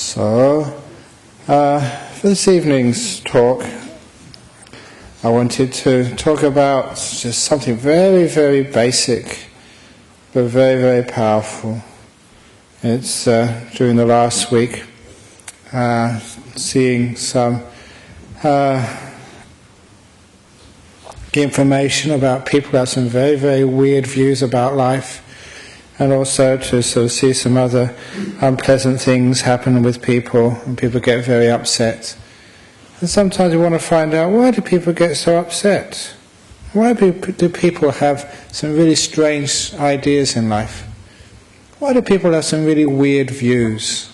So, for this evening's talk, I wanted to talk about just something very, very basic, but very, very powerful. It's during the last week, seeing some information about people who have some very, very weird views about life, and also to sort of see some other unpleasant things happen with people, and people get very upset. And sometimes we want to find out, why do people get so upset? Why do people have some really strange ideas in life? Why do people have some really weird views?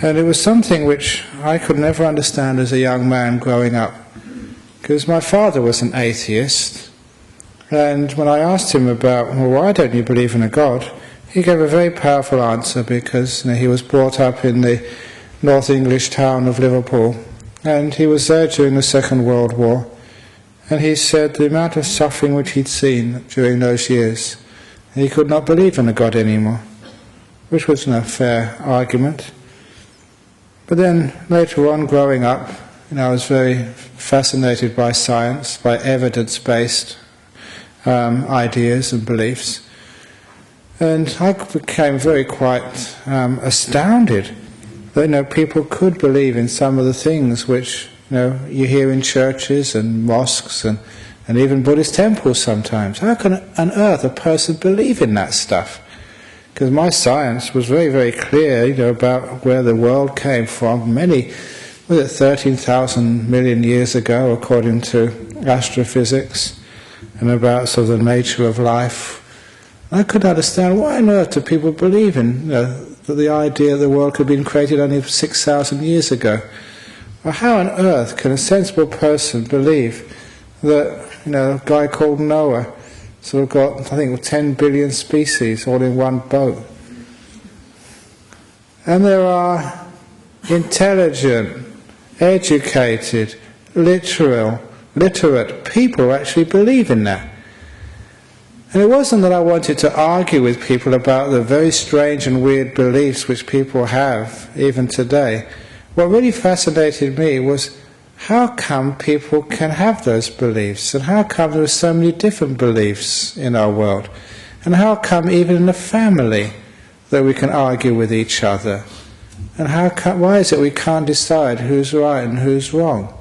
And it was something which I could never understand as a young man growing up, because my father was an atheist. And when I asked him about, well, why don't you believe in a God? He gave a very powerful answer, because he was brought up in the North English town of Liverpool, and he was there during the Second World War. And he said the amount of suffering which he'd seen during those years, he could not believe in a God anymore, which was no fair argument. But then later on, growing up, I was very fascinated by science, by evidence-based ideas and beliefs, and I became very quite astounded that people could believe in some of the things which you hear in churches and mosques and even Buddhist temples sometimes. How can on earth a person believe in that stuff? Because my science was very, very clear, about where the world came from. 13,000 million years ago, according to astrophysics, and about sort of the nature of life. I couldn't understand, why on earth do people believe in that the idea the world could have been created only 6,000 years ago? Or how on earth can a sensible person believe that a guy called Noah sort of got, I think, 10 billion species all in one boat? And there are intelligent, educated, literate people who actually believe in that. And it wasn't that I wanted to argue with people about the very strange and weird beliefs which people have even today. What really fascinated me was, how come people can have those beliefs, and how come there are so many different beliefs in our world, and how come even in a family that we can argue with each other, and why is it we can't decide who's right and who's wrong?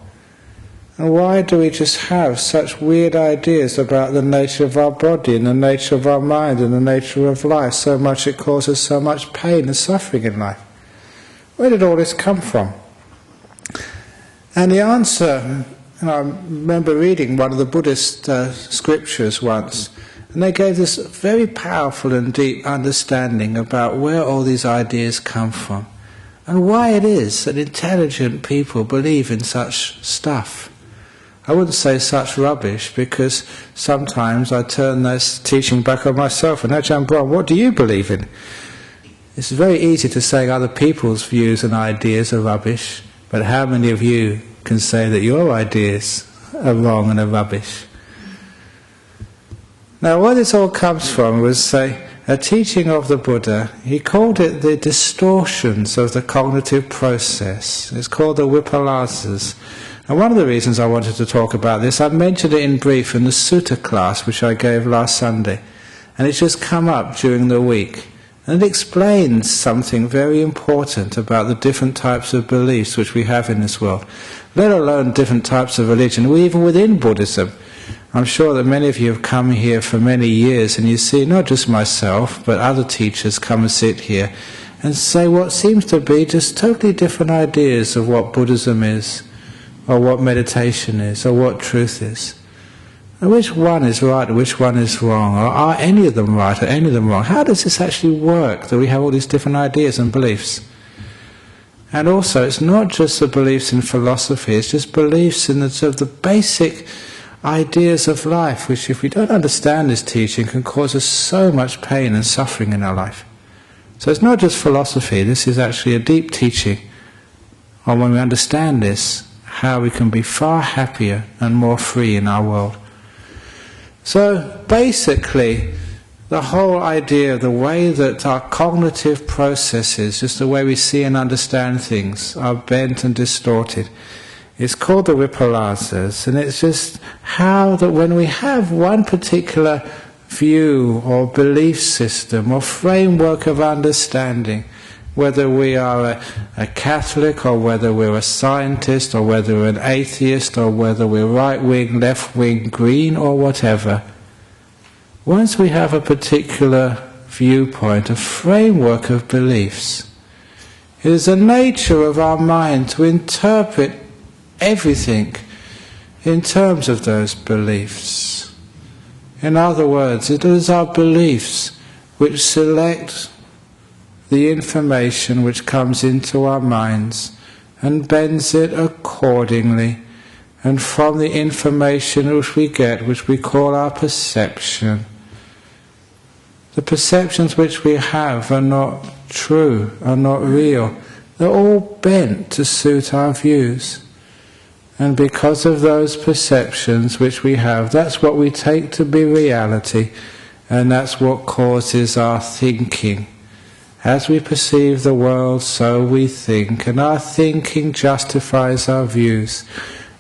And why do we just have such weird ideas about the nature of our body and the nature of our mind and the nature of life, so much it causes so much pain and suffering in life? Where did all this come from? And the answer, I remember reading one of the Buddhist scriptures once, and they gave this very powerful and deep understanding about where all these ideas come from, and why it is that intelligent people believe in such stuff. I wouldn't say such rubbish, because sometimes I turn this teaching back on myself. And Ajahn Brahm, what do you believe in? It's very easy to say other people's views and ideas are rubbish, but how many of you can say that your ideas are wrong and are rubbish? Now, where this all comes from was a teaching of the Buddha. He called it the distortions of the cognitive process. It's called the Vipallasas. And one of the reasons I wanted to talk about this, I mentioned it in brief in the Sutta class which I gave last Sunday, and it's just come up during the week. And it explains something very important about the different types of beliefs which we have in this world, let alone different types of religion, even within Buddhism. I'm sure that many of you have come here for many years, and you see not just myself, but other teachers come and sit here and say what seems to be just totally different ideas of what Buddhism is, or what meditation is, or what truth is. And which one is right, or which one is wrong, or are any of them right, or any of them wrong? How does this actually work, that we have all these different ideas and beliefs? And also, it's not just the beliefs in philosophy, it's just beliefs in the basic ideas of life, which, if we don't understand this teaching, can cause us so much pain and suffering in our life. So it's not just philosophy, this is actually a deep teaching on, when we understand this, how we can be far happier and more free in our world. So basically, the whole idea, the way that our cognitive processes, just the way we see and understand things, are bent and distorted. It's called the Vipallasas, and it's just how that when we have one particular view or belief system or framework of understanding, whether we are a Catholic or whether we're a scientist or whether we're an atheist or whether we're right-wing, left-wing, green or whatever, once we have a particular viewpoint, a framework of beliefs, it is the nature of our mind to interpret everything in terms of those beliefs. In other words, it is our beliefs which select the information which comes into our minds and bends it accordingly, and from the information which we get, which we call our perception, the perceptions which we have are not true, are not real. They're all bent to suit our views. And because of those perceptions which we have, that's what we take to be reality, and that's what causes our thinking. As we perceive the world, so we think, and our thinking justifies our views.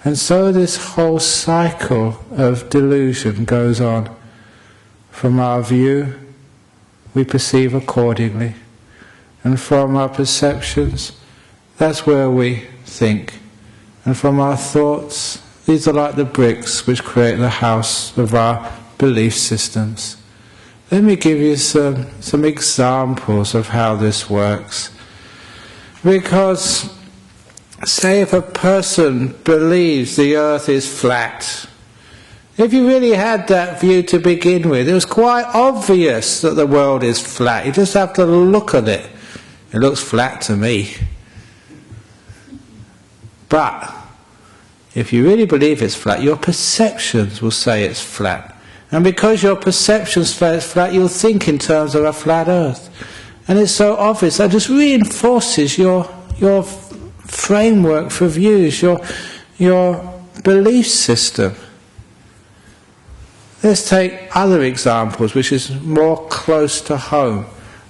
And so this whole cycle of delusion goes on. From our view, we perceive accordingly, and from our perceptions, that's where we think, and from our thoughts, these are like the bricks which create the house of our belief systems. Let me give you some examples of how this works. Because, say if a person believes the earth is flat, if you really had that view to begin with, it was quite obvious that the world is flat. You just have to look at it. It looks flat to me. But if you really believe it's flat, your perceptions will say it's flat. And because your perceptions say it's flat, you'll think in terms of a flat earth. And it's so obvious, that just reinforces your framework for views, your belief system. Let's take other examples, which is more close to home.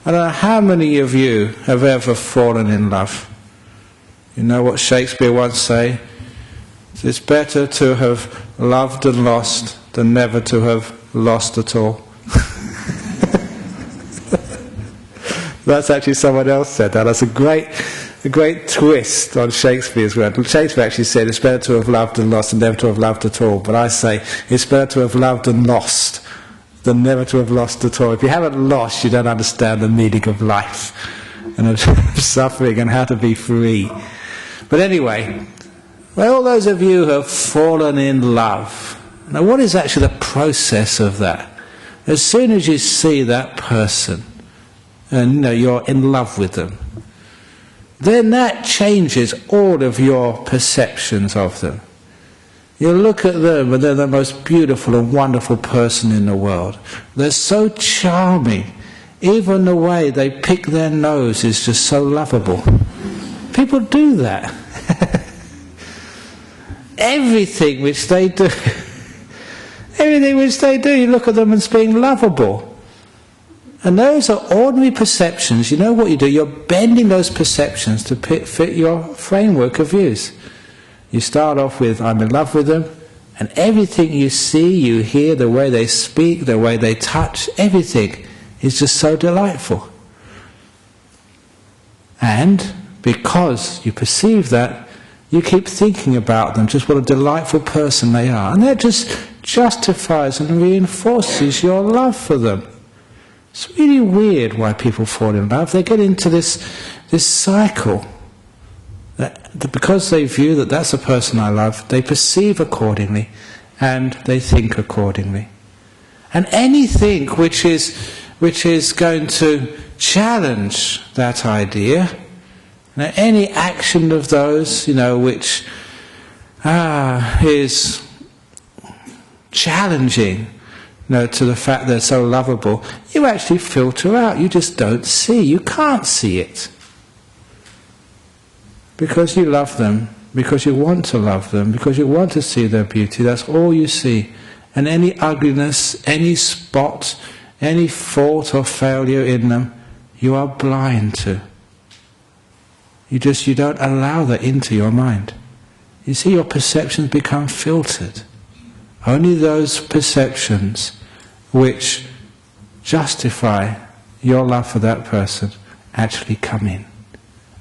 I don't know how many of you have ever fallen in love. You know what Shakespeare once said? It's better to have loved and lost than never to have lost at all. That's actually someone else said that. That's a great twist on Shakespeare's word. Shakespeare actually said it's better to have loved and lost than never to have loved at all. But I say it's better to have loved and lost than never to have lost at all. If you haven't lost, you don't understand the meaning of life and of suffering and how to be free. But anyway, well, all those of you who have fallen in love, now what is actually the process of that? As soon as you see that person and you're in love with them, then that changes all of your perceptions of them. You look at them and they're the most beautiful and wonderful person in the world. They're so charming. Even the way they pick their nose is just so lovable. People do that. Everything which they do, you look at them as being lovable. And those are ordinary perceptions. You know what you do? You're bending those perceptions to fit your framework of views. You start off with, I'm in love with them, and everything you see, you hear, the way they speak, the way they touch, everything is just so delightful. And because you perceive that, you keep thinking about them, just what a delightful person they are. And that just justifies and reinforces your love for them. It's really weird why people fall in love. They get into this cycle. That because they view that that's the person I love, they perceive accordingly and they think accordingly. And anything which is going to challenge that idea, any action of those, which is challenging, to the fact they're so lovable, you actually filter out. You just don't see. You can't see it. Because you love them, because you want to love them, because you want to see their beauty, that's all you see. And any ugliness, any spot, any fault or failure in them, you are blind to. You don't allow that into your mind. You see, your perceptions become filtered. Only those perceptions which justify your love for that person actually come in.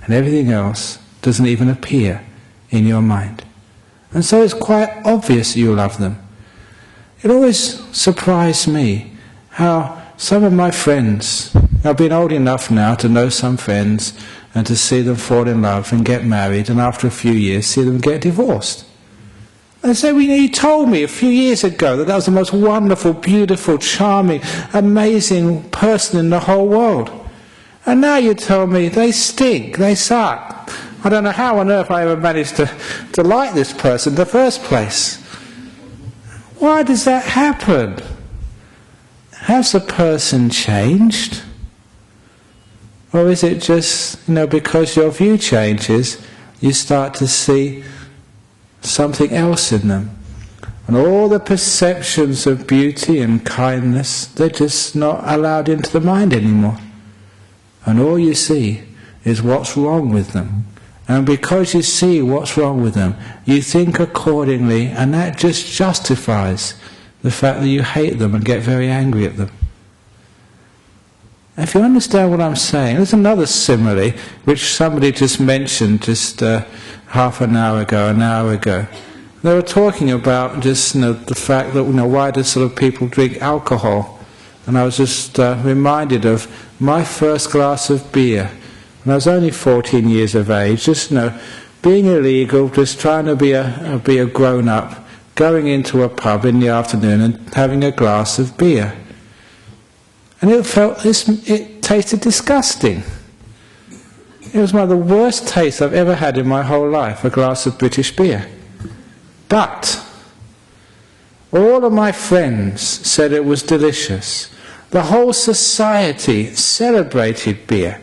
And everything else doesn't even appear in your mind. And so it's quite obvious you love them. It always surprised me how some of my friends, I've been old enough now to know some friends and to see them fall in love and get married, and after a few years see them get divorced. They say, well, you told me a few years ago that was the most wonderful, beautiful, charming, amazing person in the whole world. And now you tell me they stink, they suck. I don't know how on earth I ever managed to like this person in the first place. Why does that happen? Has the person changed? Or is it just, because your view changes, you start to see something else in them? And all the perceptions of beauty and kindness, they're just not allowed into the mind anymore. And all you see is what's wrong with them. And because you see what's wrong with them, you think accordingly, and that just justifies the fact that you hate them and get very angry at them. If you understand what I'm saying, there's another simile which somebody just mentioned just half an hour ago. They were talking about just the fact that why do sort of people drink alcohol, and I was just reminded of my first glass of beer when I was only 14 years of age. Just being illegal, just trying to be a grown up, going into a pub in the afternoon and having a glass of beer. And it tasted disgusting. It was one of the worst tastes I've ever had in my whole life, a glass of British beer. But all of my friends said it was delicious. The whole society celebrated beer.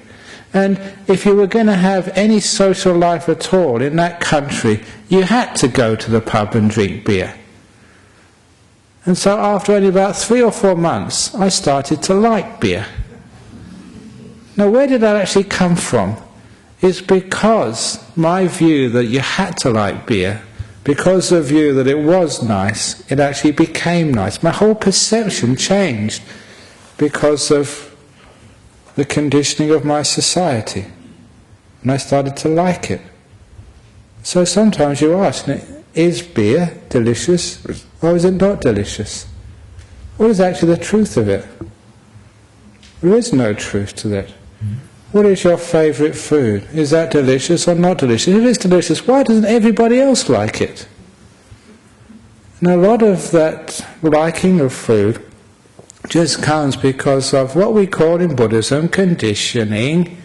And if you were going to have any social life at all in that country, you had to go to the pub and drink beer. And so after only about 3 or 4 months, I started to like beer. Now, where did that actually come from? It's because my view that you had to like beer, because of the view that it was nice, it actually became nice. My whole perception changed because of the conditioning of my society. And I started to like it. So sometimes you ask, is beer delicious, or is it not delicious? What is actually the truth of it? There is no truth to that. What is your favourite food? Is that delicious or not delicious? If it's delicious, why doesn't everybody else like it? And a lot of that liking of food just comes because of what we call in Buddhism conditioning.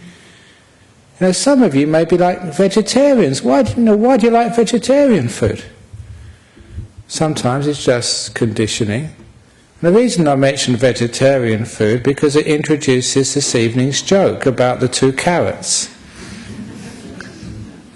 Some of you may be like vegetarians. Why do you like vegetarian food? Sometimes it's just conditioning. And the reason I mention vegetarian food, because it introduces this evening's joke about the 2 carrots.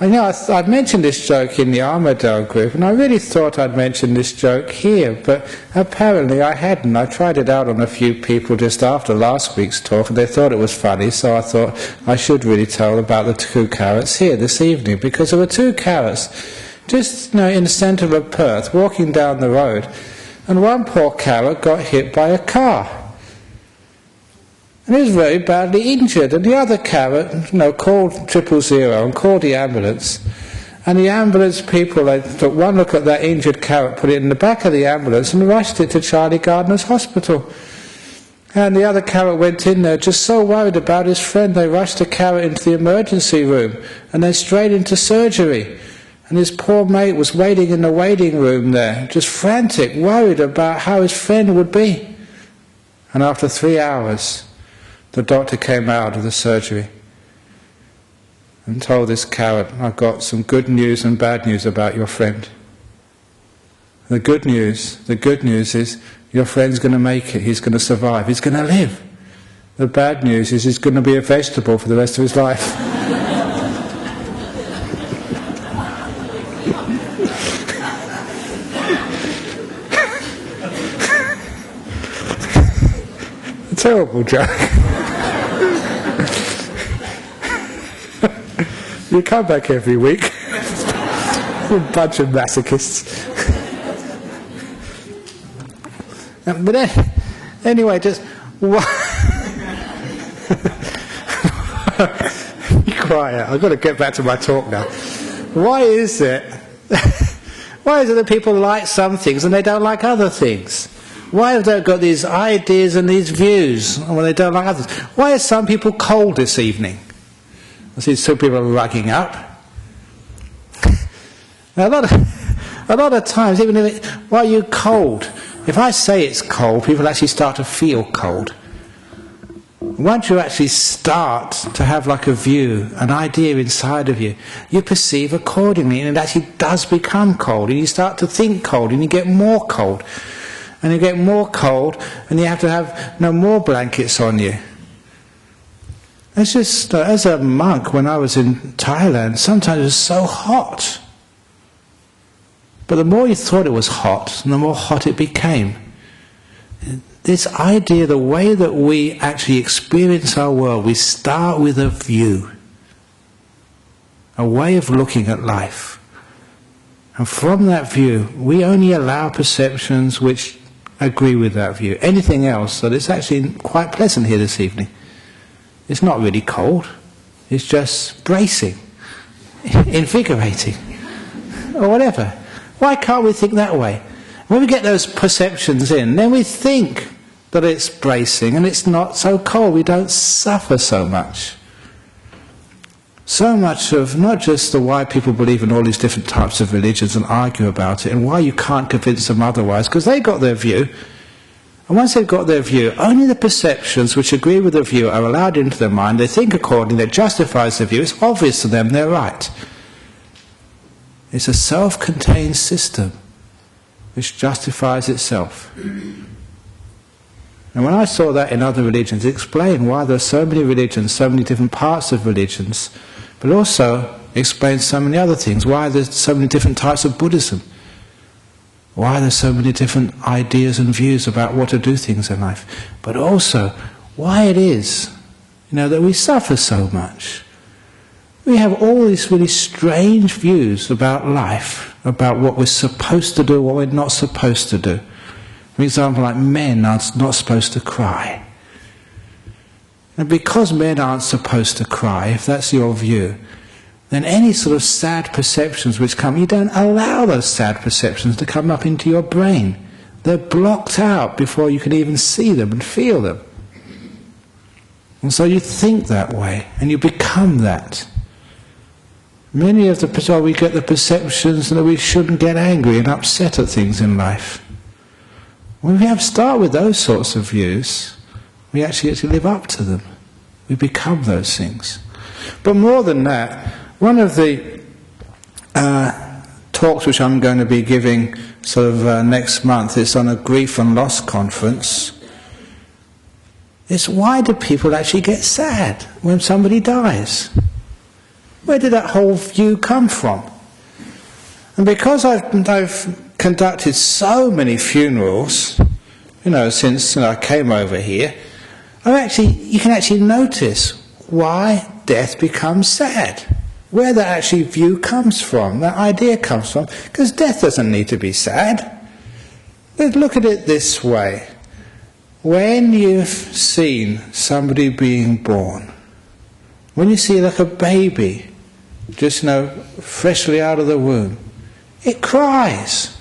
I've mentioned this joke in the Armadale group, and I really thought I'd mention this joke here, but apparently I hadn't. I tried it out on a few people just after last week's talk, and they thought it was funny, so I thought I should really tell about the 2 carrots here this evening, because there were 2 carrots just in the centre of Perth, walking down the road, and one poor carrot got hit by a car. And he was very badly injured, and the other carrot, called 000 and called the ambulance. And the ambulance people, they took one look at that injured carrot, put it in the back of the ambulance and rushed it to Charlie Gardner's hospital. And the other carrot went in there just so worried about his friend, they rushed the carrot into the emergency room and then straight into surgery. And his poor mate was waiting in the waiting room there, just frantic, worried about how his friend would be. And after 3 hours, the doctor came out of the surgery and told this carrot, I've got some good news and bad news about your friend. The good news is your friend's going to make it, he's going to survive, he's going to live. The bad news is he's going to be a vegetable for the rest of his life. Terrible joke. You come back every week. A bunch of masochists. But anyway, just be quiet. I've got to get back to my talk now. Why is it that people like some things and they don't like other things? Why have they got these ideas and these views when they don't like others? Why are some people cold this evening? I see some people are rugging up. Now, a lot of times, even if why are you cold? If I say it's cold, people actually start to feel cold. Once you actually start to have like a view, an idea inside of you, you perceive accordingly, and it actually does become cold, and you start to think cold, and you get more cold, and you get more cold, and you have to have no more blankets on you. It's just, as a monk, when I was in Thailand, sometimes it was so hot. But the more you thought it was hot, the more hot it became. This idea, the way that we actually experience our world, we start with a view, a way of looking at life. And from that view, we only allow perceptions which agree with that view. Anything else, so it's actually quite pleasant here this evening. It's not really cold, it's just bracing, invigorating, or whatever. Why can't we think that way? When we get those perceptions in, then we think that it's bracing and it's not so cold. We don't suffer so much. So much of not just the why people believe in all these different types of religions and argue about it, and why you can't convince them otherwise, because they got their view. And once they've got their view, only the perceptions which agree with the view are allowed into their mind. They think accordingly, that justifies the view. It's obvious to them they're right. It's a self-contained system which justifies itself. And when I saw that in other religions, it explained why there are so many religions, so many different parts of religions, but also explains so many other things, why there's so many different types of Buddhism, why there's so many different ideas and views about what to do things in life, but also why it is, that we suffer so much. We have all these really strange views about life, about what we're supposed to do, what we're not supposed to do. For example, like men are not supposed to cry. And because men aren't supposed to cry, if that's your view, then any sort of sad perceptions which come, you don't allow those sad perceptions to come up into your brain. They're blocked out before you can even see them and feel them. And so you think that way, and you become that. Many of we get the perceptions that we shouldn't get angry and upset at things in life. When we start with those sorts of views, we actually live up to them. We become those things. But more than that, one of the talks which I'm going to be giving next month is on a grief and loss conference. It's why do people actually get sad when somebody dies? Where did that whole view come from? And because I've conducted so many funerals, since I came over here, you can actually notice why death becomes sad. Where that actually view comes from, that idea comes from. Because death doesn't need to be sad. Let's look at it this way. When you've seen somebody being born, when you see like a baby, just freshly out of the womb, it cries.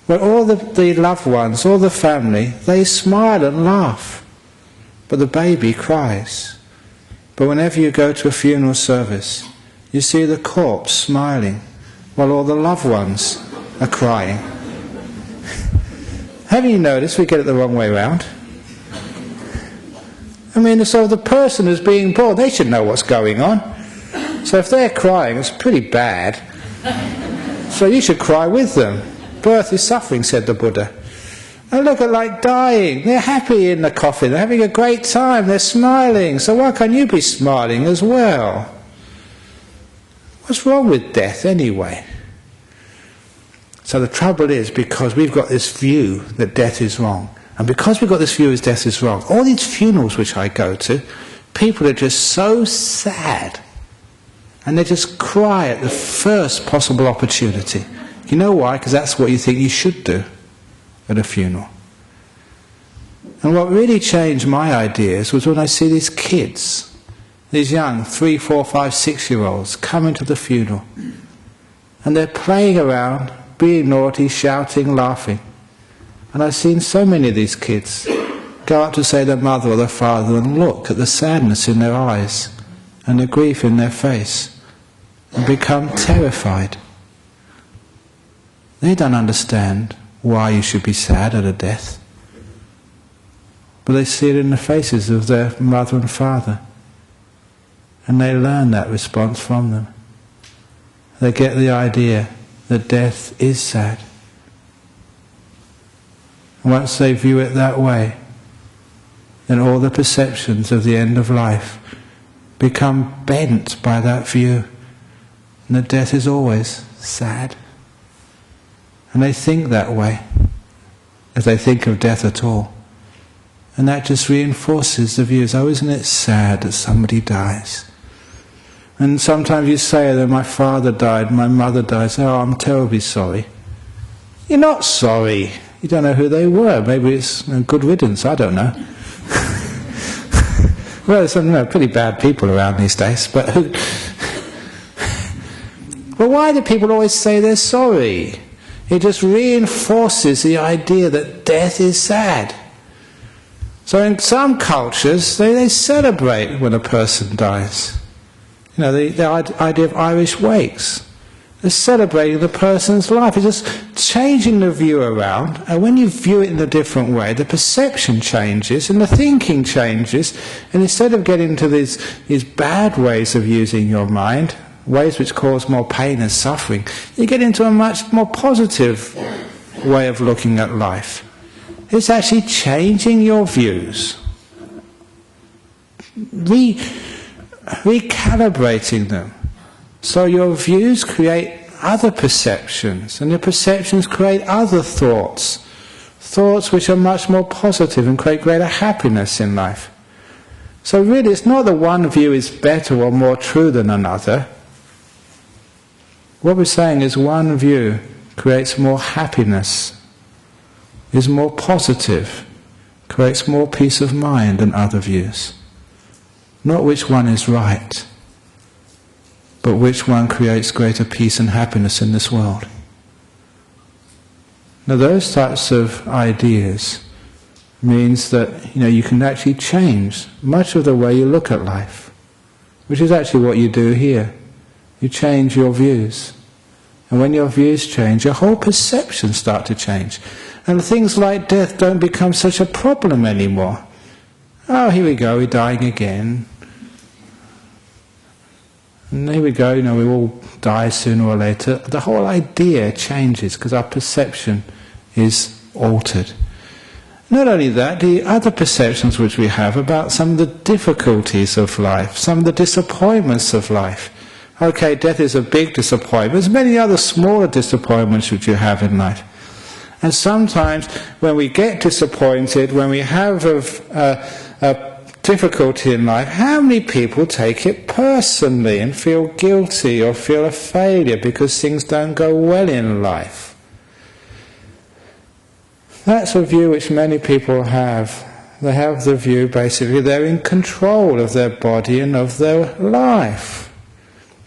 But all the loved ones, all the family, they smile and laugh. But the baby cries. But whenever you go to a funeral service, you see the corpse smiling, while all the loved ones are crying. Haven't you noticed we get it the wrong way round? So the person who's being born, they should know what's going on. So if they're crying, it's pretty bad. So you should cry with them. Birth is suffering, said the Buddha. And look at dying. They're happy in the coffin. They're having a great time. They're smiling. So why can't you be smiling as well? What's wrong with death anyway? So the trouble is because we've got this view that death is wrong. And because we've got this view as death is wrong, all these funerals which I go to, people are just so sad. And they just cry at the first possible opportunity. You know why? Because that's what you think you should do at a funeral. And what really changed my ideas was when I see these kids, these young 3, 4, 5, 6-year-olds coming to the funeral. And they're playing around, being naughty, shouting, laughing. And I've seen so many of these kids go up to say their mother or their father and look at the sadness in their eyes and the grief in their face and become terrified. They don't understand why you should be sad at a death. But they see it in the faces of their mother and father. And they learn that response from them. They get the idea that death is sad. And once they view it that way, then all the perceptions of the end of life become bent by that view. And that death is always sad. And they think that way, if they think of death at all. And that just reinforces the views, oh, isn't it sad that somebody dies? And sometimes you say that my father died, my mother died, oh, I'm terribly sorry. You're not sorry. You don't know who they were. Maybe it's good riddance, I don't know. Well, there's some pretty bad people around these days, but why do people always say they're sorry? It just reinforces the idea that death is sad. So in some cultures, they celebrate when a person dies. You know, the idea of Irish wakes. They're celebrating the person's life. It's just changing the view around. And when you view it in a different way, the perception changes and the thinking changes. And instead of getting into these bad ways of using your mind, ways which cause more pain and suffering, you get into a much more positive way of looking at life. It's actually changing your views, recalibrating them. So your views create other perceptions, and your perceptions create other thoughts, thoughts which are much more positive and create greater happiness in life. So really it's not that one view is better or more true than another. What we're saying is one view creates more happiness, is more positive, creates more peace of mind than other views. Not which one is right, but which one creates greater peace and happiness in this world. Now those types of ideas means that you can actually change much of the way you look at life, which is actually what you do here. You change your views. And when your views change, your whole perceptions start to change. And things like death don't become such a problem anymore. Oh, here we go, we're dying again. And here we go, we all die sooner or later. The whole idea changes because our perception is altered. Not only that, the other perceptions which we have about some of the difficulties of life, some of the disappointments of life. Okay, death is a big disappointment. There's many other smaller disappointments which you have in life. And sometimes when we get disappointed, when we have a difficulty in life, how many people take it personally and feel guilty or feel a failure because things don't go well in life? That's a view which many people have. They have the view basically they're in control of their body and of their life.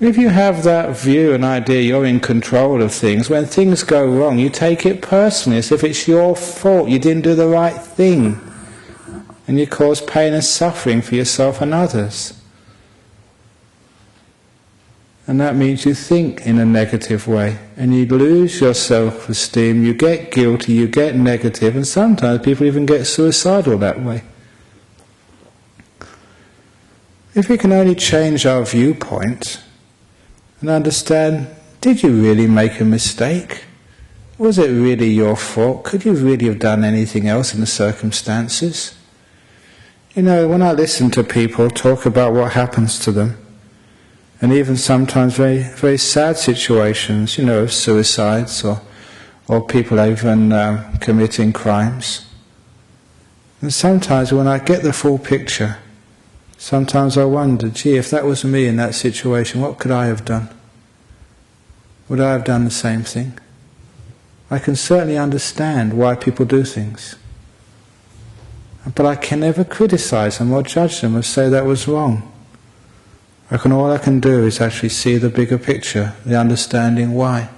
If you have that view and idea you're in control of things, when things go wrong you take it personally as if it's your fault, you didn't do the right thing. And you cause pain and suffering for yourself and others. And that means you think in a negative way, and you lose your self-esteem, you get guilty, you get negative, and sometimes people even get suicidal that way. If we can only change our viewpoint and understand, did you really make a mistake? Was it really your fault? Could you really have done anything else in the circumstances? When I listen to people talk about what happens to them, and even sometimes very, very sad situations, of suicides or people even committing crimes, And sometimes when I get the full picture, sometimes I wonder, gee, if that was me in that situation, what could I have done? Would I have done the same thing? I can certainly understand why people do things. But I can never criticize them or judge them or say that was wrong. All I can do is actually see the bigger picture, the understanding why.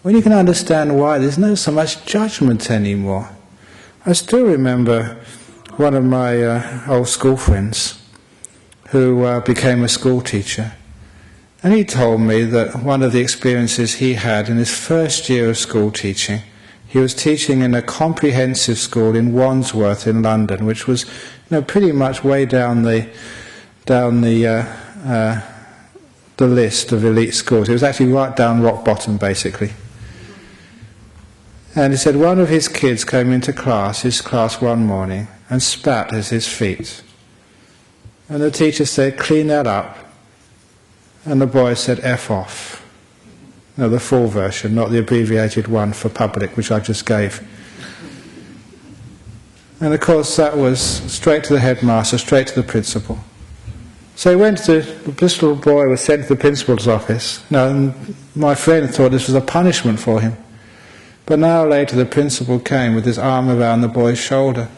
When you can understand why, there's no so much judgment anymore. I still remember one of my old school friends who became a school teacher. And he told me that one of the experiences he had in his first year of school teaching, he was teaching in a comprehensive school in Wandsworth in London, which was, pretty much way down the list of elite schools. It was actually right down rock bottom, basically. And he said one of his kids came into his class one morning, and spat at his feet. And the teacher said, "Clean that up." And the boy said, "F off." No, the full version, not the abbreviated one for public, which I just gave. And of course that was straight to the headmaster, straight to the principal. So he went to, this little boy was sent to the principal's office. Now, and my friend thought this was a punishment for him. But an hour later the principal came with his arm around the boy's shoulder.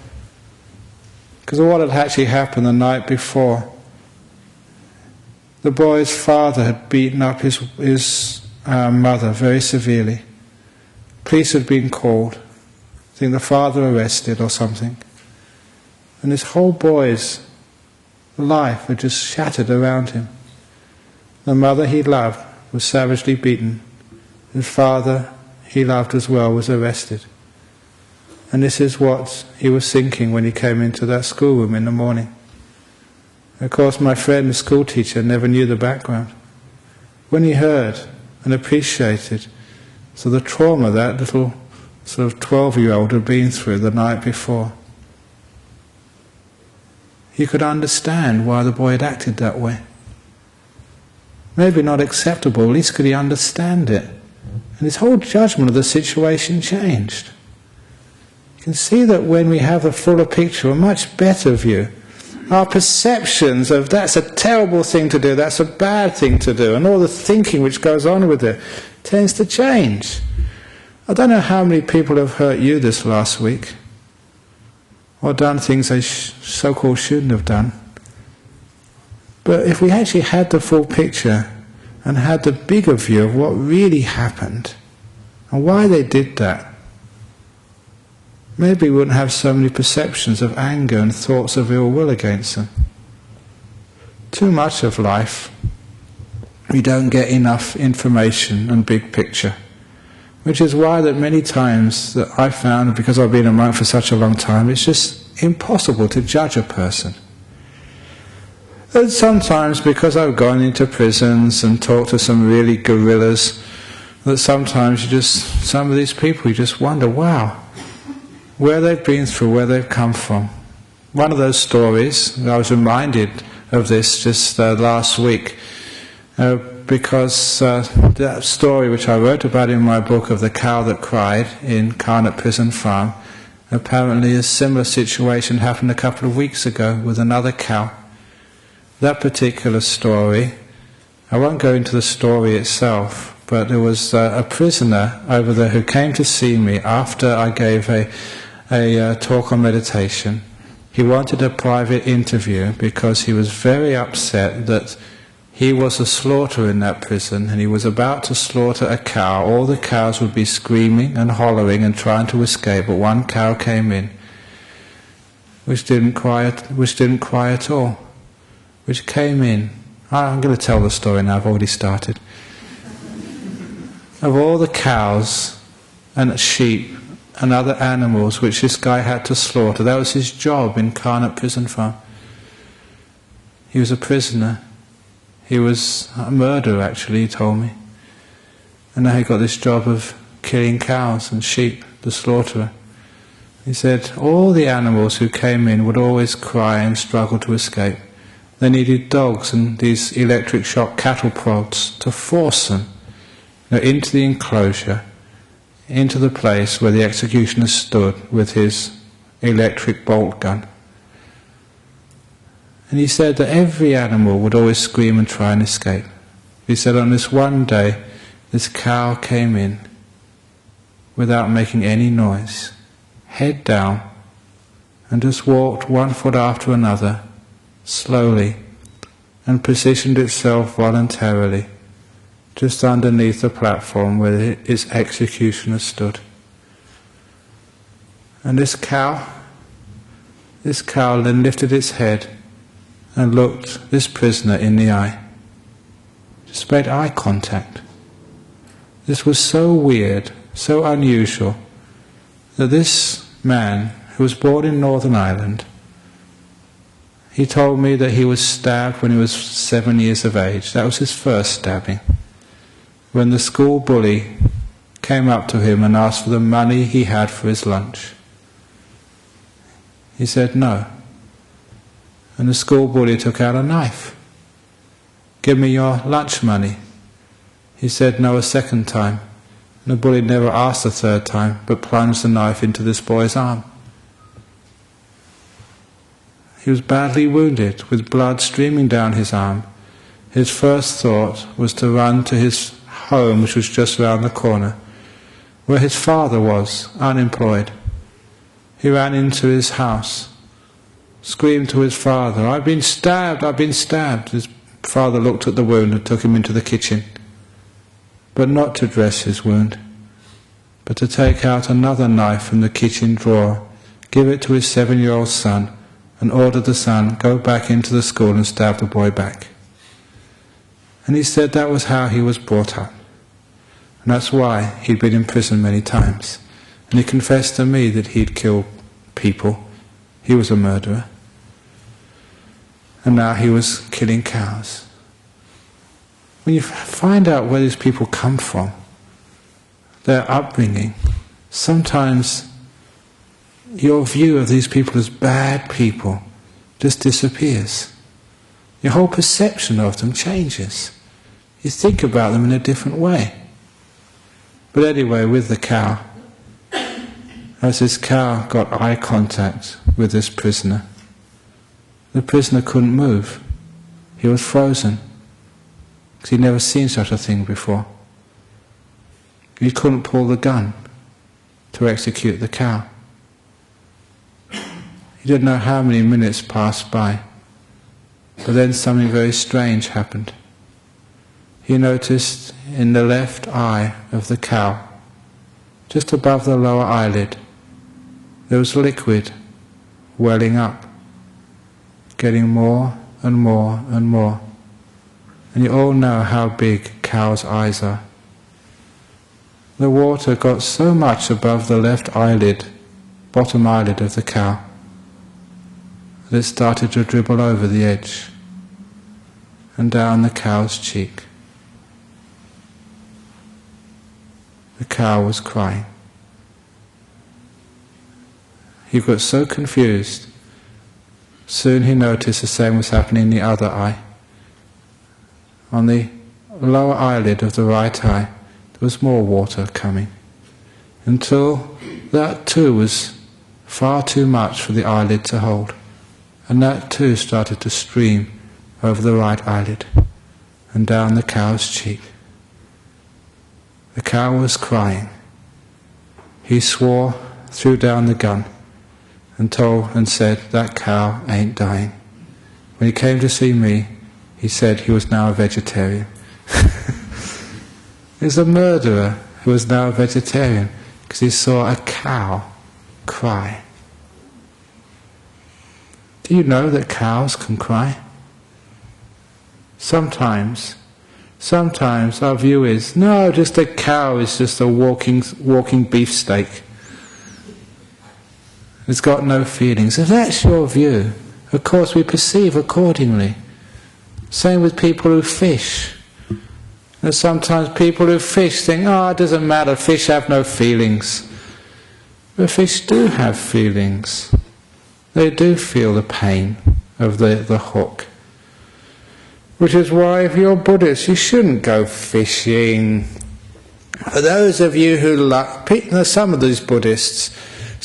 Because of what had actually happened the night before. The boy's father had beaten up his mother very severely. Police had been called. I think the father arrested or something. And this whole boy's life had just shattered around him. The mother he loved was savagely beaten. His father he loved as well was arrested. And this is what he was thinking when he came into that schoolroom in the morning. Of course, my friend, the school teacher, never knew the background. When he heard and appreciated the trauma that little sort of 12-year-old had been through the night before, he could understand why the boy had acted that way. Maybe not acceptable, at least could he understand it. And his whole judgment of the situation changed. You can see that when we have a fuller picture, a much better view, our perceptions of that's a terrible thing to do, that's a bad thing to do, and all the thinking which goes on with it tends to change. I don't know how many people have hurt you this last week, or done things they so-called shouldn't have done. But if we actually had the full picture and had the bigger view of what really happened and why they did that, maybe we wouldn't have so many perceptions of anger and thoughts of ill will against them. Too much of life, we don't get enough information and big picture, which is why that many times that I found, because I've been a monk for such a long time, it's just impossible to judge a person. And sometimes because I've gone into prisons and talked to some really gorillas, that sometimes some of these people, you just wonder, wow, where they've been through, where they've come from. One of those stories, I was reminded of this just last week, because that story which I wrote about in my book of the cow that cried in Carnot Prison Farm, apparently a similar situation happened a couple of weeks ago with another cow. That particular story, I won't go into the story itself, but there was a prisoner over there who came to see me after I gave a talk on meditation. He wanted a private interview because he was very upset that he was a slaughterer in that prison and he was about to slaughter a cow. All the cows would be screaming and hollering and trying to escape, but one cow came in which didn't cry at all, which came in. I'm going to tell the story now, I've already started. Of all the cows and sheep and other animals which this guy had to slaughter, that was his job in Carnot Prison Farm. He was a prisoner. He was a murderer, actually, he told me. And now he got this job of killing cows and sheep, the slaughterer. He said all the animals who came in would always cry and struggle to escape. They needed dogs and these electric shock cattle prods to force them into the enclosure, into the place where the executioner stood with his electric bolt gun. And he said that every animal would always scream and try and escape. He said on this one day, this cow came in without making any noise, head down, and just walked one foot after another, slowly, and positioned itself voluntarily just underneath the platform where its executioner stood. And this cow then lifted its head and looked this prisoner in the eye. Just made eye contact. This was so weird, so unusual, that this man, who was born in Northern Ireland, he told me that he was stabbed when he was 7 years of age. That was his first stabbing. When the school bully came up to him and asked for the money he had for his lunch. He said no. And the school bully took out a knife. "Give me your lunch money." He said no a second time. And the bully never asked a third time, but plunged the knife into this boy's arm. He was badly wounded, with blood streaming down his arm. His first thought was to run to his home, which was just round the corner, where his father was, unemployed. He ran into his house, screamed to his father, "I've been stabbed, I've been stabbed." His father looked at the wound and took him into the kitchen, but not to dress his wound, but to take out another knife from the kitchen drawer, give it to his 7-year-old son, and ordered the son go back into the school and stab the boy back. And he said that was how he was brought up. And that's why he'd been in prison many times. And he confessed to me that he'd killed people. He was a murderer. And now he was killing cows. When you find out where these people come from, their upbringing, sometimes your view of these people as bad people just disappears. Your whole perception of them changes. You think about them in a different way. But anyway, with the cow, as this cow got eye contact with this prisoner, the prisoner couldn't move. He was frozen, because he'd never seen such a thing before. He couldn't pull the gun to execute the cow. He didn't know how many minutes passed by, but then something very strange happened. He noticed in the left eye of the cow, just above the lower eyelid, there was liquid welling up, getting more and more and more. And you all know how big cows' eyes are. The water got so much above the left eyelid, bottom eyelid of the cow, that it started to dribble over the edge and down the cow's cheek. The cow was crying. He got so confused. Soon he noticed the same was happening in the other eye. On the lower eyelid of the right eye, there was more water coming, until that too was far too much for the eyelid to hold, and that too started to stream over the right eyelid and down the cow's cheek. The cow was crying. He swore, threw down the gun, and said, "That cow ain't dying." When he came to see me, he said he was now a vegetarian. He was a murderer who was now a vegetarian because he saw a cow cry. Do you know that cows can cry? Sometimes our view is, no, just a cow is just a walking beefsteak. It's got no feelings. If that's your view, of course we perceive accordingly. Same with people who fish. And sometimes people who fish think, it doesn't matter, fish have no feelings. But fish do have feelings. They do feel the pain of the hook. Which is why, if you're Buddhist, you shouldn't go fishing. For those of you who some of these Buddhists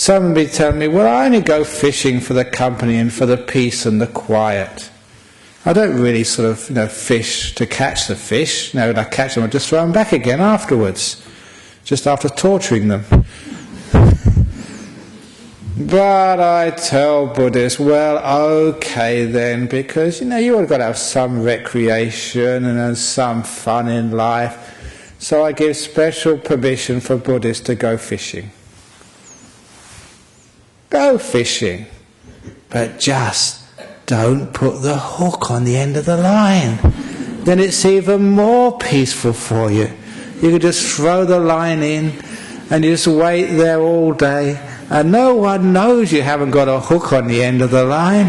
Some be telling me, well, I only go fishing for the company and for the peace and the quiet. I don't really sort of, fish to catch the fish. When I catch them, I just throw them back again afterwards, just after torturing them. But I tell Buddhists, well, okay then, because, you've got to have some recreation and some fun in life. So I give special permission for Buddhists to go fishing. Go fishing, but just don't put the hook on the end of the line. Then it's even more peaceful for you. You can just throw the line in and you just wait there all day, and no one knows you haven't got a hook on the end of the line.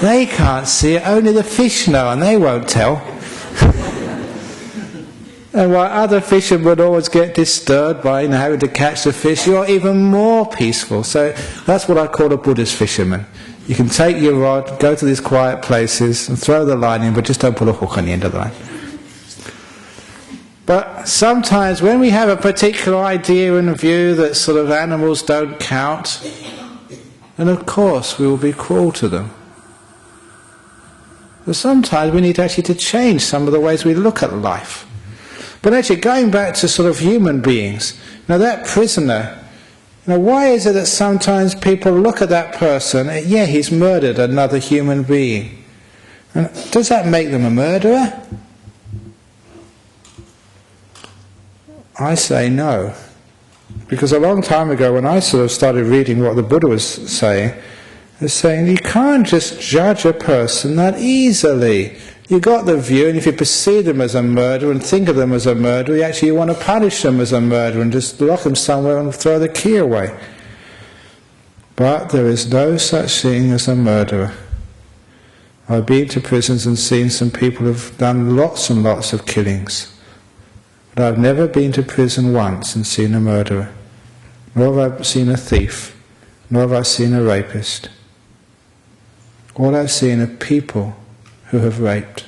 They can't see it, only the fish know, and they won't tell. And while other fishermen always get disturbed by having to catch the fish, you're even more peaceful. So that's what I call a Buddhist fisherman. You can take your rod, go to these quiet places and throw the line in, but just don't put a hook on the end of the line. But sometimes when we have a particular idea and view that sort of animals don't count, then of course we will be cruel to them. But sometimes we need actually to change some of the ways we look at life. But actually, going back to sort of human beings, that prisoner, why is it that sometimes people look at that person, yeah, he's murdered another human being. And does that make them a murderer? I say no. Because a long time ago, when I sort of started reading what the Buddha was saying, he was saying you can't just judge a person that easily. You got the view, and if you perceive them as a murderer and think of them as a murderer, you want to punish them as a murderer and just lock them somewhere and throw the key away. But there is no such thing as a murderer. I've been to prisons and seen some people who've done lots and lots of killings. But I've never been to prison once and seen a murderer. Nor have I seen a thief. Nor have I seen a rapist. All I've seen are people who have raped,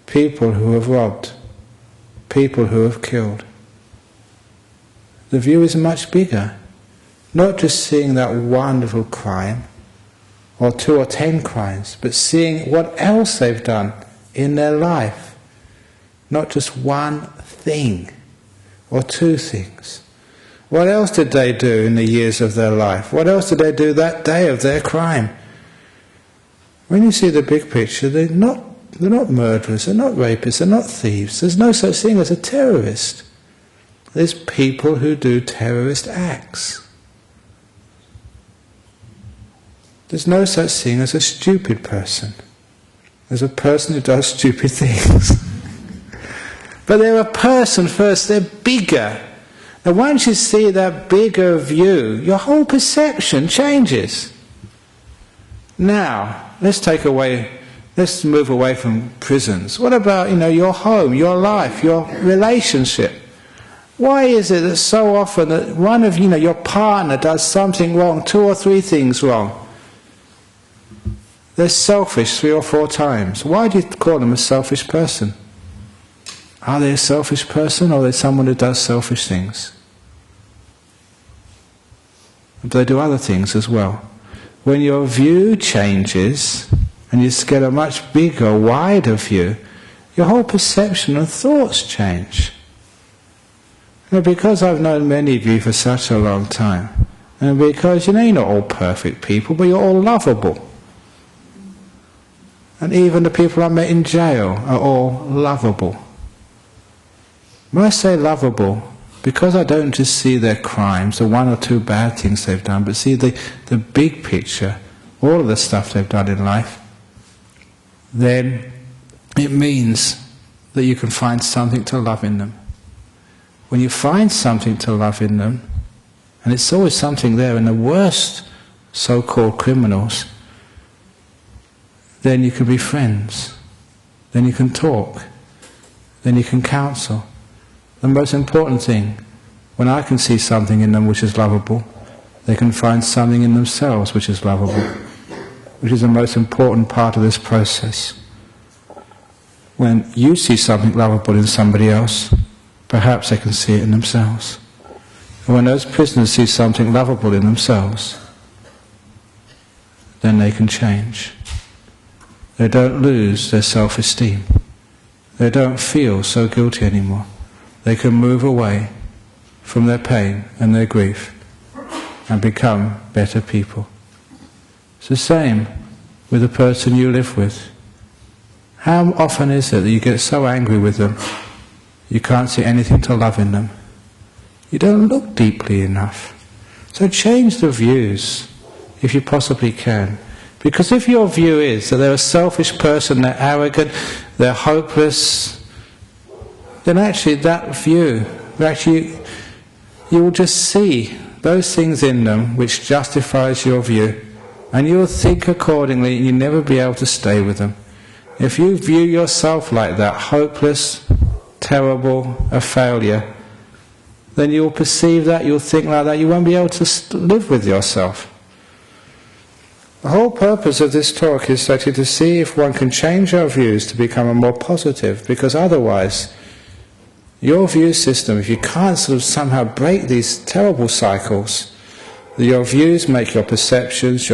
people who have robbed, people who have killed. The view is much bigger. Not just seeing that wonderful crime, or 2 or 10 crimes, but seeing what else they've done in their life. Not just one thing, or 2 things. What else did they do in the years of their life? What else did they do that day of their crime? When you see the big picture, they're not murderers, they're not rapists, they're not thieves. There's no such thing as a terrorist. There's people who do terrorist acts. There's no such thing as a stupid person. There's a person who does stupid things. But they're a person first, they're bigger. Now once you see that bigger view, your whole perception changes. Now, let's move away from prisons. What about, your home, your life, your relationship? Why is it that so often that one of, your partner does something wrong, 2 or 3 things wrong? They're selfish 3 or 4 times. Why do you call them a selfish person? Are they a selfish person, or are they someone who does selfish things? But they do other things as well. When your view changes, and you get a much bigger, wider view, your whole perception and thoughts change. Because I've known many of you for such a long time, and because, you're not all perfect people, but you're all lovable. And even the people I met in jail are all lovable. When I say lovable, because I don't just see their crimes, the 1 or 2 bad things they've done, but see the big picture, all of the stuff they've done in life, then it means that you can find something to love in them. When you find something to love in them, and it's always something there in the worst so-called criminals, then you can be friends, then you can talk, then you can counsel. The most important thing, when I can see something in them which is lovable, they can find something in themselves which is lovable, which is the most important part of this process. When you see something lovable in somebody else, perhaps they can see it in themselves. And when those prisoners see something lovable in themselves, then they can change. They don't lose their self-esteem. They don't feel so guilty anymore. They can move away from their pain and their grief and become better people. It's the same with the person you live with. How often is it that you get so angry with them, you can't see anything to love in them? You don't look deeply enough. So change the views, if you possibly can. Because if your view is that they're a selfish person, they're arrogant, they're hopeless, then actually that view, you will just see those things in them which justifies your view, and you'll think accordingly, and you'll never be able to stay with them. If you view yourself like that, hopeless, terrible, a failure, then you'll perceive that, you'll think like that, you won't be able to live with yourself. The whole purpose of this talk is actually to see if one can change our views to become a more positive, because otherwise, your view system, if you can't sort of somehow break these terrible cycles, your views make your perceptions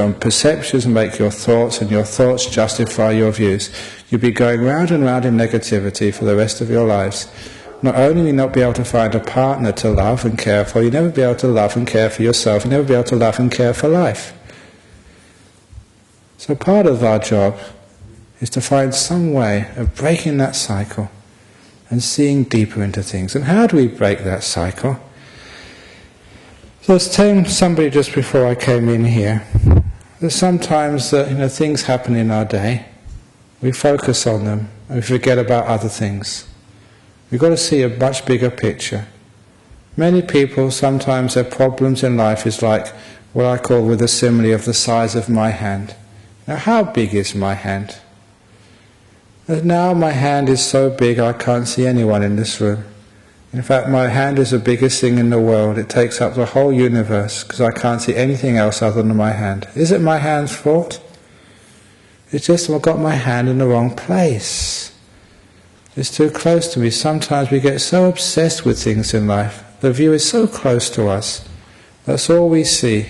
make your thoughts, and your thoughts justify your views. You'll be going round and round in negativity for the rest of your lives. Not only will you not be able to find a partner to love and care for, you'll never be able to love and care for yourself, you'll never be able to love and care for life. So part of our job is to find some way of breaking that cycle and seeing deeper into things. And how do we break that cycle? So I was telling somebody just before I came in here that sometimes things happen in our day, we focus on them and we forget about other things. We've got to see a much bigger picture. Many people, sometimes their problems in life is like what I call with a simile of the size of my hand. Now how big is my hand? Now my hand is so big I can't see anyone in this room. In fact, my hand is the biggest thing in the world. It takes up the whole universe because I can't see anything else other than my hand. Is it my hand's fault? It's just I've got my hand in the wrong place. It's too close to me. Sometimes we get so obsessed with things in life. The view is so close to us. That's all we see.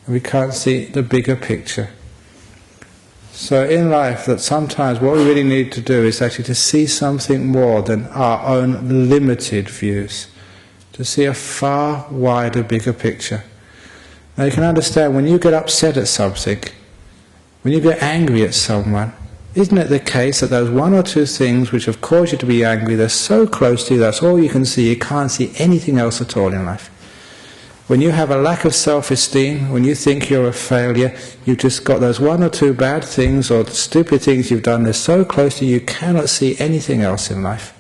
And we can't see the bigger picture. So in life, that sometimes what we really need to do is actually to see something more than our own limited views, to see a far wider, bigger picture. Now you can understand, when you get upset at something, when you get angry at someone, isn't it the case that those one or two things which have caused you to be angry, they're so close to you, that's all you can see, you can't see anything else at all in life. When you have a lack of self-esteem, when you think you're a failure, you've just got those one or two bad things or stupid things you've done, they're so close to you, you cannot see anything else in life.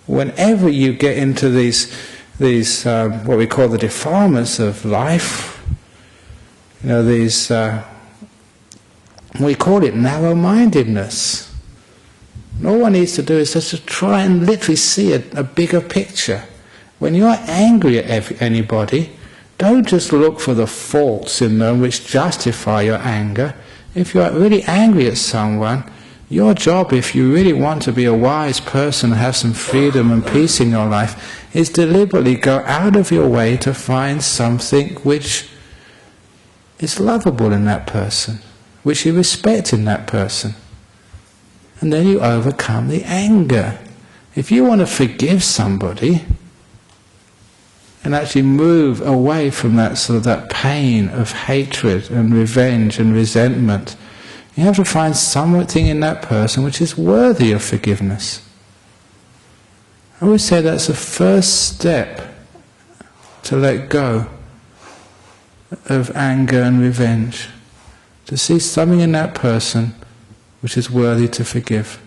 Whenever you get into these what we call the defilements of life, we call it narrow-mindedness. And all one needs to do is just to try and literally see a bigger picture. When you're angry at anybody, don't just look for the faults in them which justify your anger. If you're really angry at someone, your job, if you really want to be a wise person and have some freedom and peace in your life, is deliberately go out of your way to find something which is lovable in that person, which you respect in that person. And then you overcome the anger. If you want to forgive somebody, and actually move away from that pain of hatred and revenge and resentment, you have to find something in that person which is worthy of forgiveness. I would say that's the first step to let go of anger and revenge, to see something in that person which is worthy to forgive.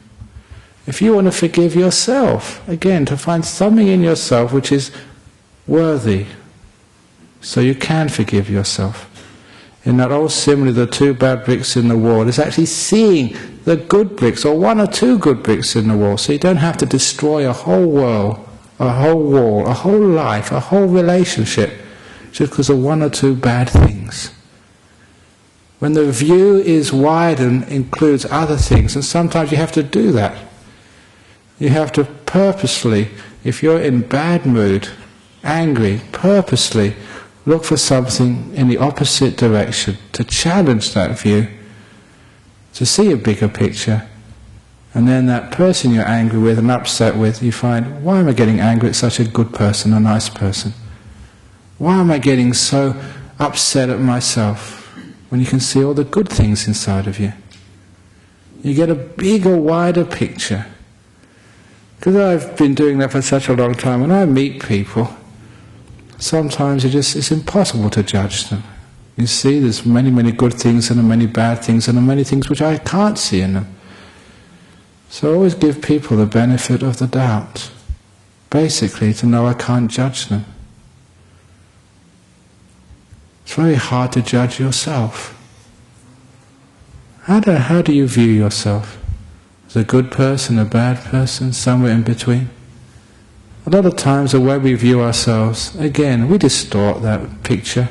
If you want to forgive yourself, again, to find something in yourself which is worthy, so you can forgive yourself. In that old simile, the two bad bricks in the wall, it's actually seeing the good bricks, or one or two good bricks in the wall, so you don't have to destroy a whole world, a whole wall, a whole life, a whole relationship, just because of one or two bad things. When the view is wide and includes other things, and sometimes you have to do that. You have to purposefully, if you're in bad mood, angry, purposely look for something in the opposite direction, to challenge that view, to see a bigger picture. And then that person you're angry with and upset with, you find, why am I getting angry at such a good person, a nice person? Why am I getting so upset at myself when you can see all the good things inside of you? You get a bigger, wider picture. Because I've been doing that for such a long time, when I meet people, sometimes it's impossible to judge them. You see, there's many, many good things and many bad things and many things which I can't see in them. So I always give people the benefit of the doubt, basically to know I can't judge them. It's very hard to judge yourself. How do you view yourself? As a good person, a bad person, somewhere in between? A lot of times the way we view ourselves, again, we distort that picture.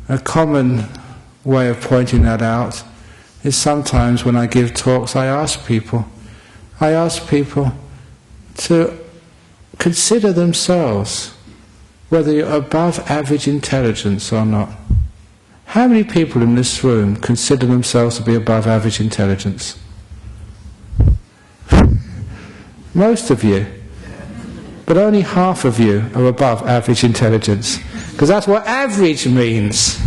A common way of pointing that out is sometimes when I give talks, I ask people to consider themselves whether you're above average intelligence or not. How many people in this room consider themselves to be above average intelligence? Most of you. But only half of you are above average intelligence. Because that's what average means.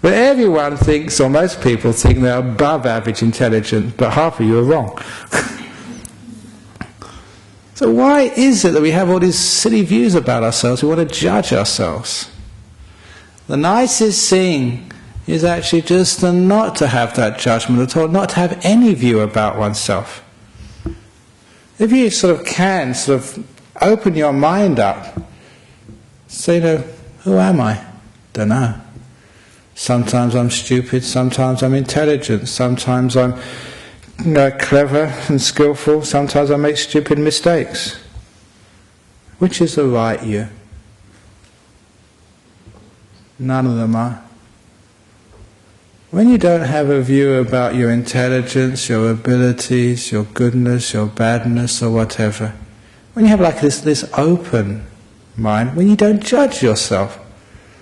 But everyone thinks, or most people think, they're above average intelligence, but half of you are wrong. So why is it that we have all these silly views about ourselves? We want to judge ourselves. The nicest thing is actually just not to have that judgment at all, not to have any view about oneself. If you can open your mind up, say, who am I? Don't know. Sometimes I'm stupid, sometimes I'm intelligent, sometimes I'm clever and skillful, sometimes I make stupid mistakes. Which is the right you? None of them are. When you don't have a view about your intelligence, your abilities, your goodness, your badness or whatever, when you have this open mind, when you don't judge yourself.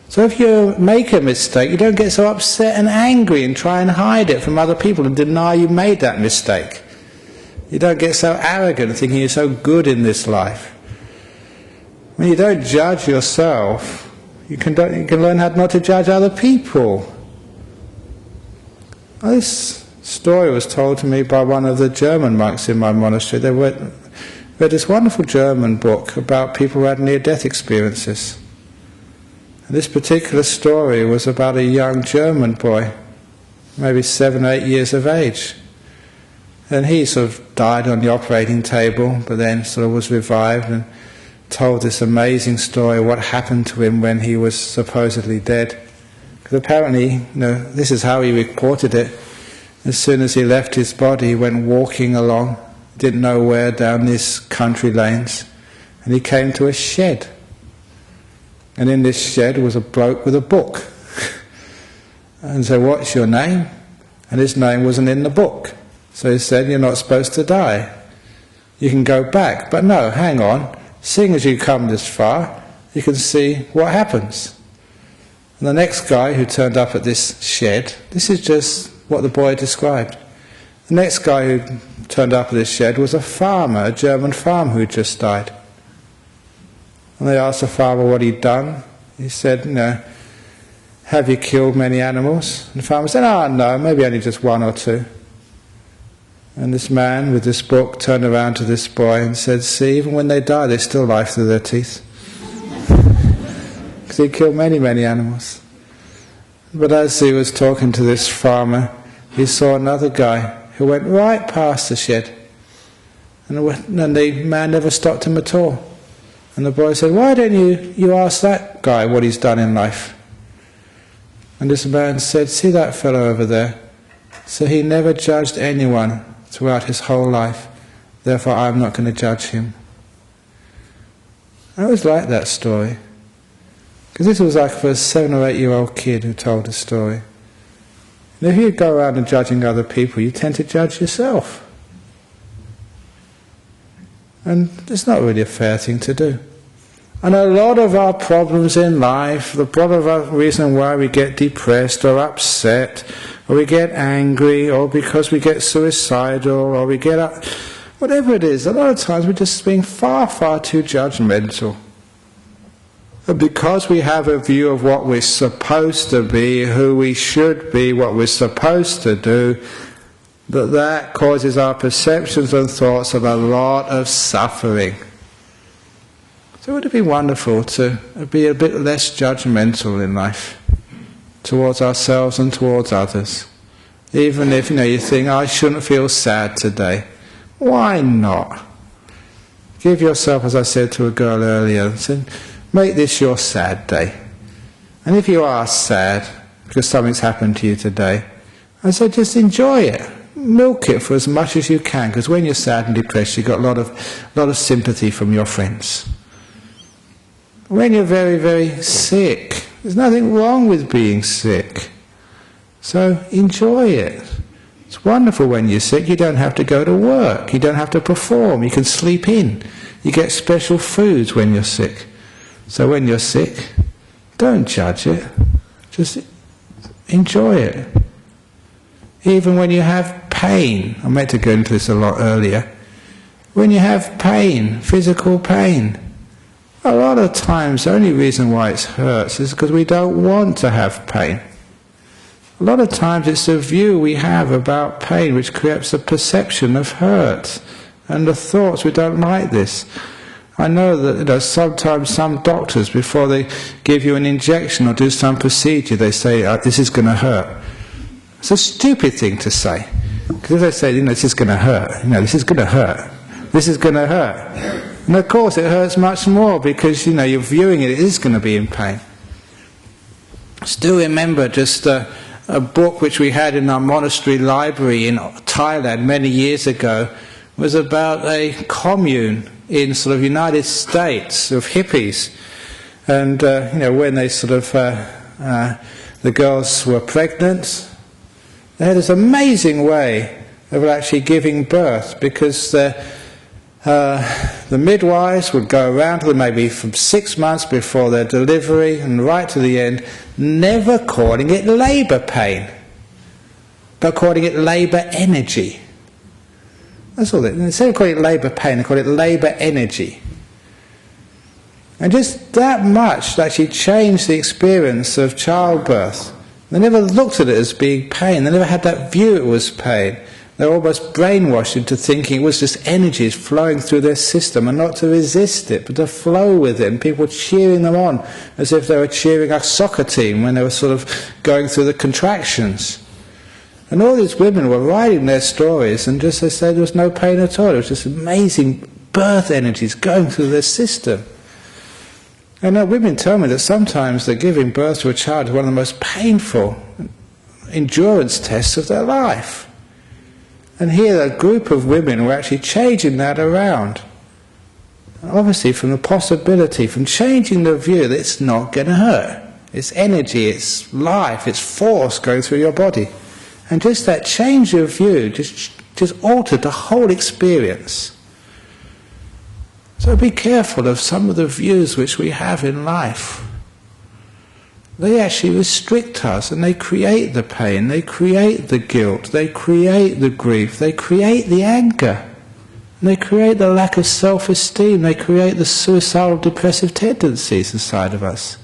So if you make a mistake, you don't get so upset and angry and try and hide it from other people and deny you made that mistake. You don't get so arrogant thinking you're so good in this life. When you don't judge yourself, you can learn how not to judge other people. This story was told to me by one of the German monks in my monastery. They read this wonderful German book about people who had near-death experiences. And this particular story was about a young German boy, maybe 7 or 8 years of age. And he died on the operating table, but then was revived and told this amazing story of what happened to him when he was supposedly dead. Because apparently, this is how he reported it. As soon as he left his body, he went walking along, didn't know where, down these country lanes, and he came to a shed. And in this shed was a bloke with a book. And so, what's your name? And his name wasn't in the book. So he said, you're not supposed to die. You can go back. But no, hang on. Seeing as you come this far, you can see what happens. And the next guy who turned up at this shed, this is just what the boy described. The next guy who turned up at this shed was a farmer, a German farmer who had just died. And they asked the farmer what he'd done. He said, have you killed many animals? And the farmer said, no, maybe only just 1 or 2. And this man with this book turned around to this boy and said, see, even when they die, they still lie through their teeth. Because he killed many, many animals. But as he was talking to this farmer, he saw another guy who went right past the shed. And the man never stopped him at all. And the boy said, why don't you ask that guy what he's done in life? And this man said, see that fellow over there? So he never judged anyone throughout his whole life. Therefore I'm not going to judge him. I always liked that story. Because this was for a 7 or 8 year old kid who told the story. And if you go around and judging other people, you tend to judge yourself. And it's not really a fair thing to do. And a lot of our problems in life, the part of our reason why we get depressed or upset, or we get angry, or because we get suicidal, or we get whatever it is, a lot of times we're just being far, far too judgmental. And because we have a view of what we're supposed to be, who we should be, what we're supposed to do, that causes our perceptions and thoughts of a lot of suffering. So would it be wonderful to be a bit less judgmental in life towards ourselves and towards others? Even if you think, I shouldn't feel sad today. Why not? Give yourself, as I said to a girl earlier, make this your sad day. And if you are sad because something's happened to you today, I say just enjoy it. Milk it for as much as you can, because when you're sad and depressed, you've got a lot of sympathy from your friends. When you're very, very sick, there's nothing wrong with being sick. So enjoy it. It's wonderful when you're sick. You don't have to go to work. You don't have to perform. You can sleep in. You get special foods when you're sick. So when you're sick, don't judge it. Just enjoy it. Even when you have pain, I meant to go into this a lot earlier. When you have pain, physical pain, a lot of times the only reason why it hurts is because we don't want to have pain. A lot of times it's the view we have about pain which creates a perception of hurt and the thoughts we don't like this. I know that sometimes some doctors, before they give you an injection or do some procedure, they say, this is going to hurt. It's a stupid thing to say. Because if they say, this is going to hurt, this is going to hurt, this is going to hurt. And of course it hurts much more because, you're viewing it is going to be in pain. Still remember just a book which we had in our monastery library in Thailand many years ago was about a commune in sort of United States of hippies. And, when they the girls were pregnant, they had this amazing way of actually giving birth, because the midwives would go around to them maybe from 6 months before their delivery and right to the end, never calling it labour pain, but calling it labour energy. That's all. Instead of calling it labour pain, they call it labour energy. And just that much actually changed the experience of childbirth. They never looked at it as being pain. They never had that view it was pain. They were almost brainwashed into thinking it was just energies flowing through their system, and not to resist it, but to flow with it. And people cheering them on as if they were cheering a soccer team when they were sort of going through the contractions. And all these women were writing their stories, and just they said there was no pain at all. It was just amazing birth energies going through their system. And women tell me that sometimes that giving birth to a child is one of the most painful endurance tests of their life. And here a group of women were actually changing that around. Obviously from the possibility, from changing the view that it's not going to hurt. It's energy, it's life, it's force going through your body. And just that change of view just altered the whole experience. So be careful of some of the views which we have in life. They actually restrict us, and they create the pain, they create the guilt, they create the grief, they create the anger, and they create the lack of self-esteem, they create the suicidal depressive tendencies inside of us.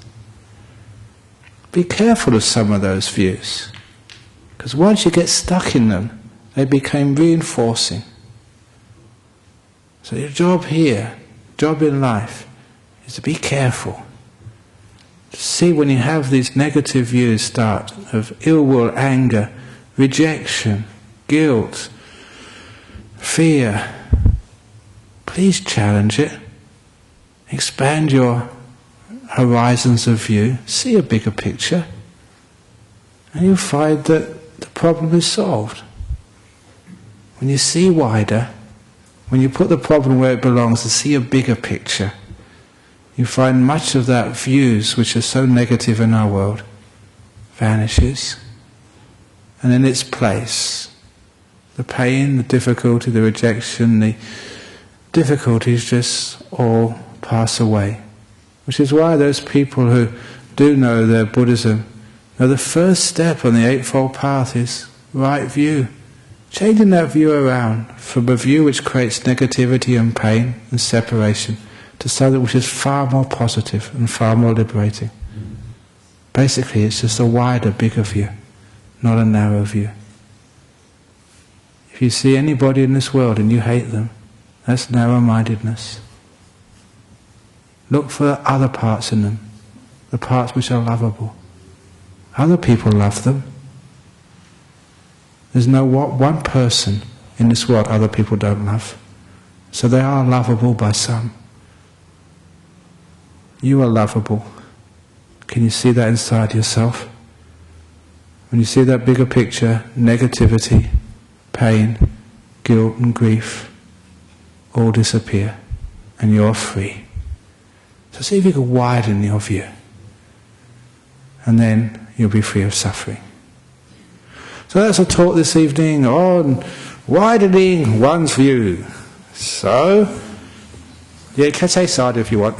Be careful of some of those views, because once you get stuck in them, they become reinforcing. So your job here, job in life, is to be careful. See when you have these negative views start of ill will, anger, rejection, guilt, fear, please challenge it. Expand your horizons of view. See a bigger picture. And you'll find that the problem is solved. When you see wider, when you put the problem where it belongs and see a bigger picture, you find much of that views which are so negative in our world vanishes, and in its place the pain, the difficulty, the rejection, difficulties just all pass away. Which is why those people who do know their Buddhism know the first step on the Eightfold Path is right view. Changing that view around from a view which creates negativity and pain and separation to something which is far more positive and far more liberating. Basically, it's just a wider, bigger view, not a narrow view. If you see anybody in this world and you hate them, that's narrow-mindedness. Look for other parts in them, the parts which are lovable. Other people love them. There's no one person in this world other people don't love. So they are lovable by some. You are lovable. Can you see that inside yourself? When you see that bigger picture, negativity, pain, guilt and grief all disappear and you're free. So see if you can widen your view. And then you'll be free of suffering. So that's a talk this evening on widening one's view. So, yeah, you can say sadhu if you want.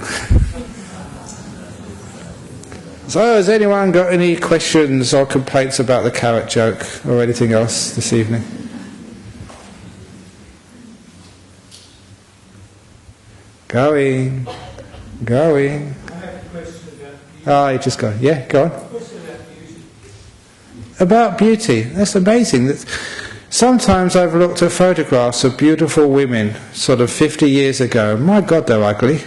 So, has anyone got any questions or complaints about the carrot joke or anything else this evening? Going. I have a question about beauty. You just go. Yeah, go on. About beauty. That's amazing. Sometimes I've looked at photographs of beautiful women sort of 50 years ago. My God, they're ugly.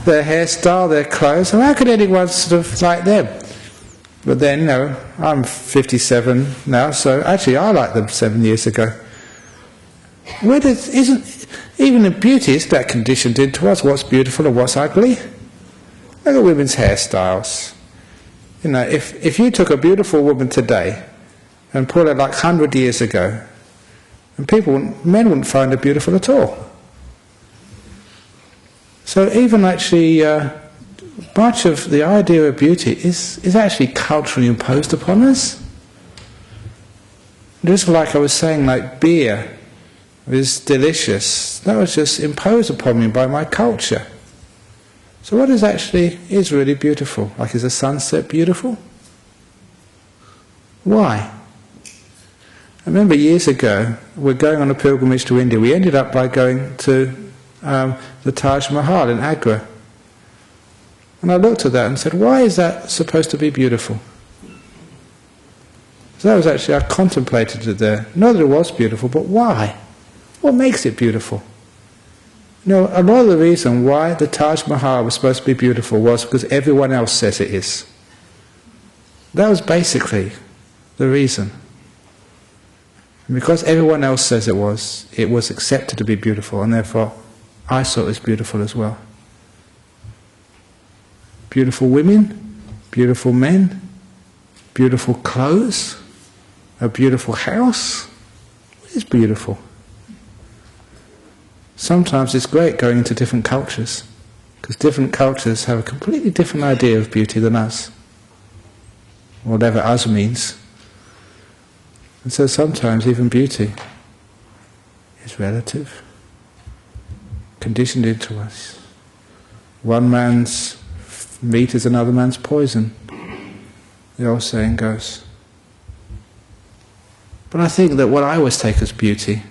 Their hairstyle, their clothes. How could anyone sort of like them? But then, no, I'm 57 now, so actually I liked them 7 years ago. Even in beauty, isn't that conditioned into us, what's beautiful and what's ugly? Look at women's hairstyles. You know, if you took a beautiful woman today and put her like 100 years ago, and men wouldn't find her beautiful at all. So even actually, much of the idea of beauty is actually culturally imposed upon us. Just like I was saying, like beer is delicious. That was just imposed upon me by my culture. So what is really beautiful? Like, is a sunset beautiful? Why? I remember years ago, we're going on a pilgrimage to India. We ended up by going to the Taj Mahal in Agra. And I looked at that and said, why is that supposed to be beautiful? So that was actually, I contemplated it there. Not that it was beautiful, but why? What makes it beautiful? You know, a lot of the reason why the Taj Mahal was supposed to be beautiful was because everyone else says it is. That was basically the reason. And because everyone else says it was accepted to be beautiful, and therefore I saw it as beautiful as well. Beautiful women, beautiful men, beautiful clothes, a beautiful house. What is beautiful? Sometimes it's great going into different cultures, because different cultures have a completely different idea of beauty than us, whatever us means. And so sometimes even beauty is relative, conditioned into us. One man's meat is another man's poison, the old saying goes. But I think that what I always take as beauty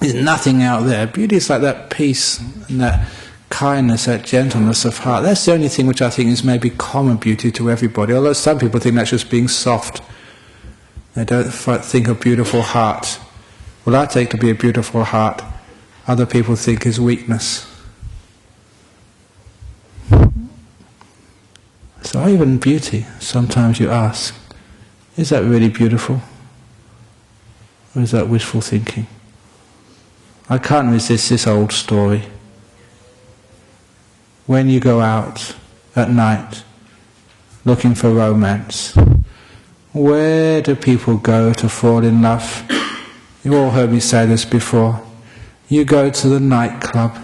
is nothing out there. Beauty is like that peace and that kindness, that gentleness of heart. That's the only thing which I think is maybe common beauty to everybody, although some people think that's just being soft. They don't think a beautiful heart. What I take to be a beautiful heart, other people think is weakness. So even beauty, sometimes you ask, is that really beautiful? Or is that wishful thinking? I can't resist this old story. When you go out at night looking for romance, where do people go to fall in love? You've all heard me say this before. You go to the nightclub,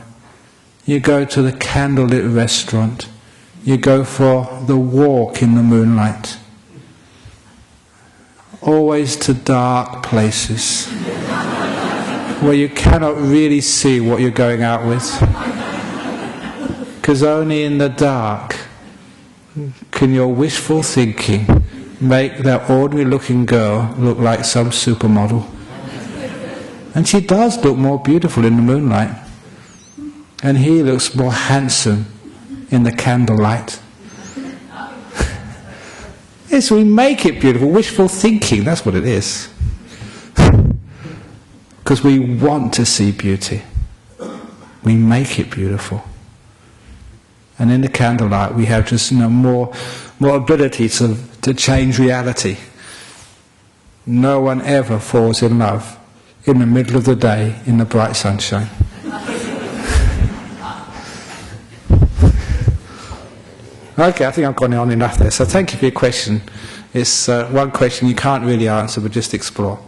you go to the candlelit restaurant, you go for the walk in the moonlight. Always to dark places. where you cannot really see what you're going out with. Because only in the dark can your wishful thinking make that ordinary looking girl look like some supermodel. And she does look more beautiful in the moonlight. And he looks more handsome in the candlelight. Yes, we make it beautiful. Wishful thinking, that's what it is. Because we want to see beauty. We make it beautiful. And in the candlelight we have just more ability to change reality. No one ever falls in love in the middle of the day in the bright sunshine. Okay, I think I've gone on enough there. So thank you for your question. It's one question you can't really answer, but just explore.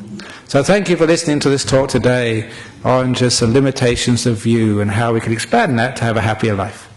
So thank you for listening to this talk today on just the limitations of view and how we can expand that to have a happier life.